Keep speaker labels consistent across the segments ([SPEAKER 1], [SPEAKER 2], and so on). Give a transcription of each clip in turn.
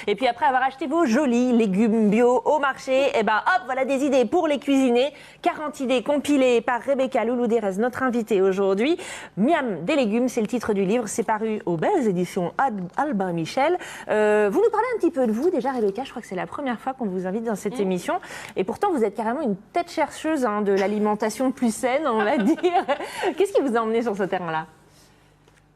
[SPEAKER 1] Et puis après avoir acheté vos jolis légumes bio au marché, et ben hop, voilà des idées pour les cuisiner. 40 idées compilées par Rebecca Loulou-Derez, notre invitée aujourd'hui. Miam des légumes, c'est le titre du livre. C'est paru aux belles éditions Albin Michel. Vous nous parlez un petit peu de vous déjà, Rebecca. Je crois que c'est la première fois qu'on vous invite dans cette émission. Et pourtant, vous êtes carrément une tête chercheuse de l'alimentation plus saine, on va dire. Qu'est-ce qui vous a emmené sur ce terrain-là ?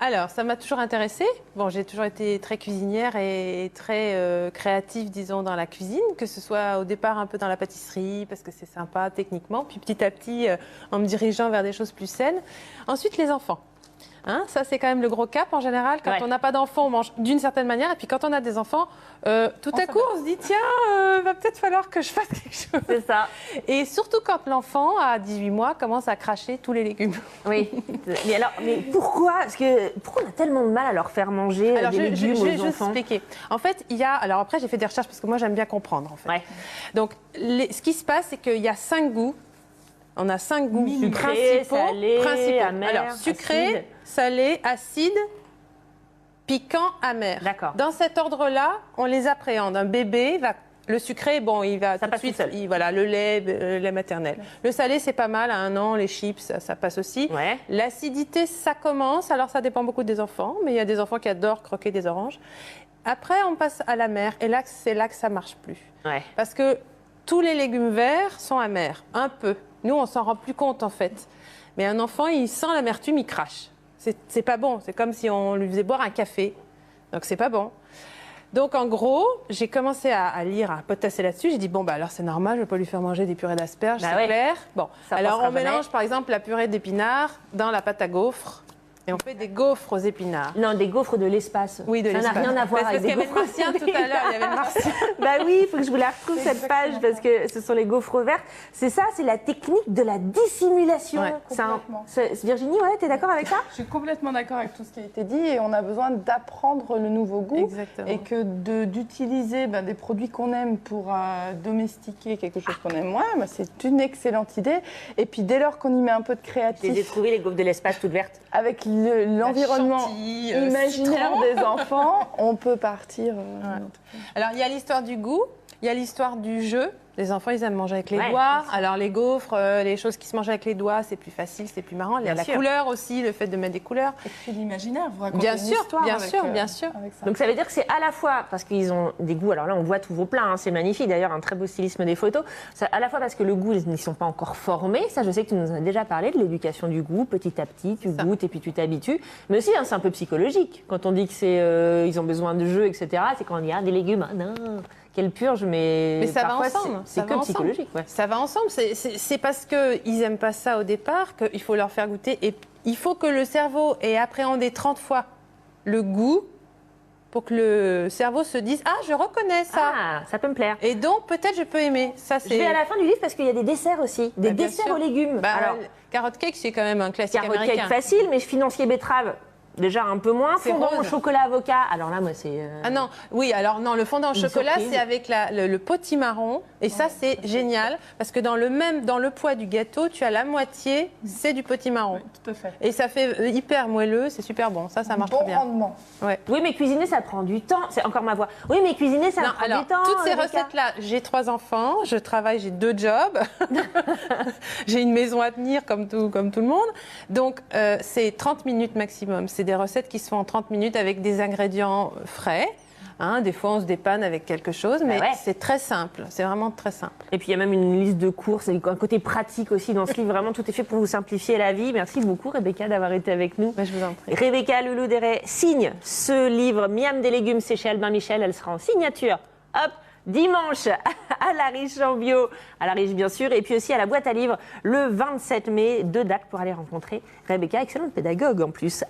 [SPEAKER 2] Alors, ça m'a toujours intéressée. Bon, j'ai toujours été très cuisinière et très créative, disons, dans la cuisine, que ce soit au départ un peu dans la pâtisserie, parce que c'est sympa techniquement, puis petit à petit, en me dirigeant vers des choses plus saines. Ensuite, les enfants. Hein, ça, c'est quand même le gros cap en général. Quand on n'a pas d'enfants, on mange d'une certaine manière. Et puis quand on a des enfants, tout à coup, on se dit, tiens, va peut-être falloir que je fasse quelque chose.
[SPEAKER 1] C'est ça.
[SPEAKER 2] Et surtout quand l'enfant, à 18 mois, commence à cracher tous les légumes.
[SPEAKER 1] Oui. Mais pourquoi on a tellement de mal à leur faire manger des légumes aux enfants ?
[SPEAKER 2] Je vais juste expliquer. En fait, alors après, j'ai fait des recherches parce que moi, j'aime bien comprendre. En fait.
[SPEAKER 1] Ouais.
[SPEAKER 2] Donc, ce qui se passe, c'est qu'il y a 5 goûts. On a 5 goûts
[SPEAKER 1] sucré, salé, amer,
[SPEAKER 2] alors, sucré,
[SPEAKER 1] acide.
[SPEAKER 2] Salé, acide, piquant, amer.
[SPEAKER 1] D'accord.
[SPEAKER 2] Dans cet ordre-là, on les appréhende. Un bébé va... Le sucré, bon, il va
[SPEAKER 1] ça
[SPEAKER 2] tout de suite... Voilà, le lait maternel. Le salé, c'est pas mal. À 1 an, les chips, ça passe aussi.
[SPEAKER 1] Ouais.
[SPEAKER 2] L'acidité, ça commence. Alors, ça dépend beaucoup des enfants. Mais il y a des enfants qui adorent croquer des oranges. Après, on passe à l'amer. Et là, c'est là que ça marche plus.
[SPEAKER 1] Ouais.
[SPEAKER 2] Parce que tous les légumes verts sont amers. Un peu. Nous, on s'en rend plus compte, en fait. Mais un enfant, il sent l'amertume, il crache. C'est pas bon. C'est comme si on lui faisait boire un café. Donc, c'est pas bon. Donc, en gros, j'ai commencé à lire, à potasser là-dessus. J'ai dit, bon, bah alors c'est normal, je ne vais pas lui faire manger des purées d'asperges, c'est clair. Bon, alors on mélange, par exemple, la purée d'épinards dans la pâte à gaufres. Et on fait des gaufres aux épinards.
[SPEAKER 1] Non, des gaufres de l'espace.
[SPEAKER 2] Oui, de l'espace.
[SPEAKER 1] Ça n'a rien à voir avec des gaufres.
[SPEAKER 2] Parce qu'il y avait le martien tout à l'heure, il y avait le martien.
[SPEAKER 1] Bah oui, il faut que je vous la retrouve cette page parce que ce sont les gaufres vertes. C'est ça, c'est la technique de la dissimulation.
[SPEAKER 3] Ouais,
[SPEAKER 1] Virginie, ouais, t'es d'accord avec ça ?
[SPEAKER 3] Je suis complètement d'accord avec tout ce qui a été dit et on a besoin d'apprendre le nouveau goût.
[SPEAKER 2] Exactement.
[SPEAKER 3] Et que d'utiliser des produits qu'on aime pour domestiquer quelque chose qu'on aime moins, c'est une excellente idée. Et puis dès lors qu'on y met un peu de créatif...
[SPEAKER 1] Je les ai trouvées, les gaufres de l'espace toutes vertes.
[SPEAKER 3] Avec l'environnement imaginaire des enfants, on peut partir.
[SPEAKER 2] Alors, il y a l'histoire du goût, il y a l'histoire du jeu. Les enfants, ils aiment manger avec les doigts. Alors, les gaufres, les choses qui se mangent avec les doigts, c'est plus facile, c'est plus marrant. Il y a la couleur aussi, le fait de mettre des couleurs.
[SPEAKER 3] Et puis l'imaginaire, vous racontez
[SPEAKER 2] bien
[SPEAKER 3] une
[SPEAKER 2] sûr,
[SPEAKER 3] histoire
[SPEAKER 2] bien
[SPEAKER 3] avec,
[SPEAKER 2] sûr, bien sûr.
[SPEAKER 3] avec ça.
[SPEAKER 1] Donc ça veut dire que c'est à la fois parce qu'ils ont des goûts, alors là on voit tous vos plats, c'est magnifique, d'ailleurs un très beau stylisme des photos, c'est à la fois parce que le goût, ils n'y sont pas encore formés, ça je sais que tu nous en as déjà parlé, de l'éducation du goût, petit à petit, tu goûtes et puis tu t'habitues, mais aussi c'est un peu psychologique, quand on dit que ils ont besoin de jeu, etc., c'est quand on dit des légumes, non, quelle purge, mais
[SPEAKER 2] ça va
[SPEAKER 1] parfois
[SPEAKER 2] ensemble.
[SPEAKER 1] c'est que psychologique. Ouais.
[SPEAKER 2] Ça va ensemble, c'est parce qu'ils n'aiment pas ça au départ qu'il faut leur faire goûter, et il faut que le cerveau ait appréhendé 30 fois le goût pour que le cerveau se dise « Ah, je reconnais ça !»
[SPEAKER 1] Ah, ça peut me plaire.
[SPEAKER 2] Et donc, peut-être je peux aimer. Ça,
[SPEAKER 1] je vais à la fin du livre parce qu'il y a des desserts aussi, des desserts aux légumes.
[SPEAKER 2] Alors, carotte cake, c'est quand même un classique américain.
[SPEAKER 1] Carotte cake facile, mais financier betterave. Déjà un peu moins. Fondant au chocolat avocat. Alors là, moi, c'est.
[SPEAKER 2] Ah non, oui, alors non, le fondant au chocolat, c'est avec le potimarron. Et ça, c'est génial. Parce que dans le poids du gâteau, tu as la moitié, c'est du potimarron.
[SPEAKER 3] Oui, tout à fait.
[SPEAKER 2] Et ça fait hyper moelleux, c'est super bon. Ça marche très bien.
[SPEAKER 3] Bon rendement.
[SPEAKER 2] Ouais.
[SPEAKER 1] Oui, mais cuisiner, ça prend du temps. C'est encore ma voix. Oui, mais cuisiner, ça prend du temps.
[SPEAKER 2] Toutes ces recettes-là, j'ai 3 enfants, je travaille, j'ai 2 jobs. J'ai une maison à tenir comme tout le monde. Donc, c'est 30 minutes maximum. C'est des recettes qui se font en 30 minutes avec des ingrédients frais. Des fois, on se dépanne avec quelque chose, mais c'est très simple. C'est vraiment très simple. Et
[SPEAKER 1] puis, il y a même une liste de courses, et un côté pratique aussi dans ce livre. Vraiment, tout est fait pour vous simplifier la vie. Merci beaucoup, Rebecca, d'avoir été avec nous.
[SPEAKER 2] Je vous en prie.
[SPEAKER 1] Rebecca Loulou-Derez signe ce livre Miam des légumes, c'est chez Albin Michel. Elle sera en signature. Hop, dimanche à la Riche en bio, à la Riche bien sûr, et puis aussi à la boîte à livres le 27 mai. 2 dates pour aller rencontrer Rebecca, excellente pédagogue en plus.